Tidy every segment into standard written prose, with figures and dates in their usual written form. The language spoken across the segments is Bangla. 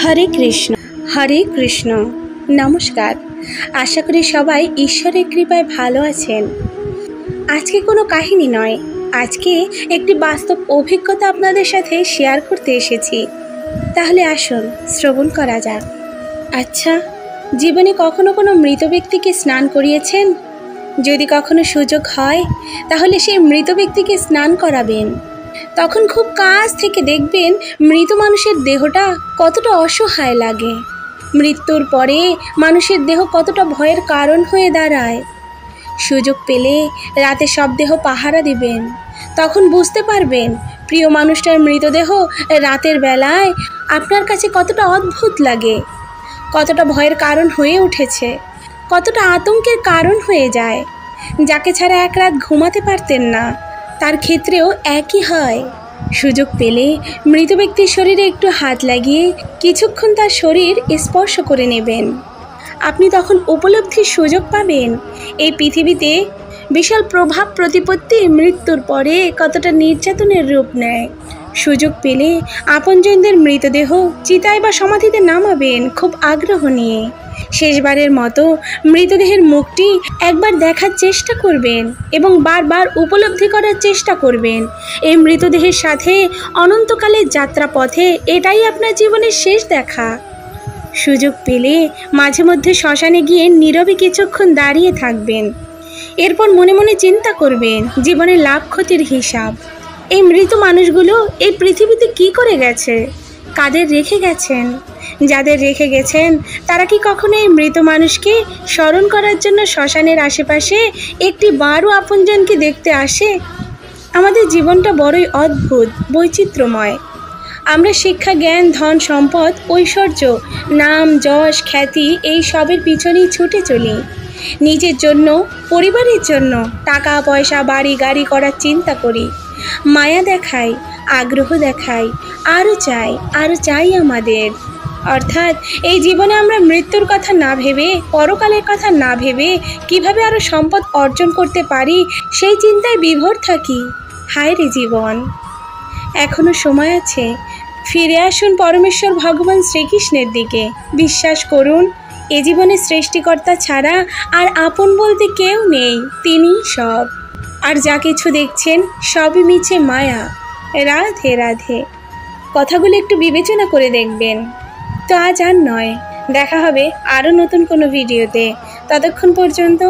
হরে কৃষ্ণ। হরে কৃষ্ণ। নমস্কার। আশা করি সবাই ঈশ্বরের কৃপায় ভালো আছেন। আজকে কোনো কাহিনী নয়, আজকে একটি বাস্তব অভিজ্ঞতা আপনাদের সাথে শেয়ার করতে এসেছি। তাহলে আসুন শ্রবণ করা যাক। আচ্ছা, জীবনে কখনো কোনো মৃত ব্যক্তিকে স্নান করিয়েছেন? যদি কখনো সুযোগ হয় তাহলে সেই মৃত ব্যক্তিকে স্নান করাবেন। তখন খুব কাছ থেকে দেখবেন মৃত মানুষের দেহটা কতটা অসহায় লাগে। মৃত্যুর পরে মানুষের দেহ কতটা ভয়ের কারণ হয়ে দাঁড়ায়। সুযোগ পেলে রাতে সব দেহ পাহারা দিবেন, তখন বুঝতে পারবেন প্রিয় মানুষটার মৃতদেহ রাতের বেলায় আপনার কাছে কতটা অদ্ভুত লাগে, কতটা ভয়ের কারণ হয়ে উঠেছে, কতটা আতঙ্কের কারণ হয়ে যায়। যাকে ছাড়া এক রাত ঘুমাতে পারতেন না, তার ক্ষেত্রেও একই হয়। সুযোগ পেলে মৃত ব্যক্তির শরীরে একটু হাত লাগিয়ে কিছুক্ষণ তার শরীর স্পর্শ করে নেবেন। আপনি তখন উপলব্ধির সুযোগ পাবেন এই পৃথিবীতে বিশাল প্রভাব প্রতিপত্তি মৃত্যুর পরে কতটা নির্যাতনের রূপ নেয়। সুযোগ পেলে আপনজনদের মৃতদেহ চিতায় বা সমাধিতে নামাবেন খুব আগ্রহ নিয়ে। শেষবারের মতো মৃতদেহের মুখটি একবার দেখার চেষ্টা করবেন এবং বারবার উপলব্ধি করার চেষ্টা করবেন এই মৃতদেহের সাথে অনন্তকালের যাত্রাপথে এটাই আপনার জীবনের শেষ দেখা। সুযোগ পেলে মাঝে মধ্যে শ্মশানে গিয়ে নীরবে কিছুক্ষণ দাঁড়িয়ে থাকবেন। এরপর মনে মনে চিন্তা করবেন জীবনের লাভ ক্ষতির হিসাব। এই মৃত মানুষগুলো এই পৃথিবীতে কি করে গেছে, কাদের রেখে গেছেন? যাদের রেখে গেছেন তারা কি কখনো এই মৃত মানুষকে স্মরণ করার জন্য শ্মশানের আশেপাশে একটি বারও আপনজনকে দেখতে আসে? আমাদের জীবনটা বড়ই অদ্ভুত, বৈচিত্র্যময়। আমরা শিক্ষা, জ্ঞান, ধন, সম্পদ, ঐশ্বর্য, নাম, যশ, খ্যাতি এই সবের পিছনেই ছুটে চলি। নিজের জন্য, পরিবারের জন্য টাকা পয়সা, বাড়ি গাড়ি করার চিন্তা করি। মায়া দেখাই, আগ্রহ দেখাই, আরও চাই আমাদের। অর্থাৎ এই জীবনে আমরা মৃত্যুর কথা না ভেবে, পরকালের কথা না ভেবে কিভাবে আরও সম্পদ অর্জন করতে পারি সেই চিন্তায় বিভোর থাকি। হায় রে জীবন, এখনো সময় আছে। ফিরে আসুন পরমেশ্বর ভগবান শ্রীকৃষ্ণের দিকে। বিশ্বাস করুন, এ জীবনে সৃষ্টিকর্তা ছাড়া আর আপন বলতে কেউ নেই, তিনিই সব। আর যা কিছু দেখছেন সবই মিছে মায়া। রাধে রাধে। কথাগুলো একটু বিবেচনা করে দেখবেন। তো আজ আর নয়, দেখা হবে আরও নতুন কোনো ভিডিওতে। ততক্ষণ পর্যন্ত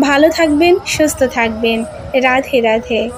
ভালো থাকবেন, সুস্থ থাকবেন। রাধে রাধে।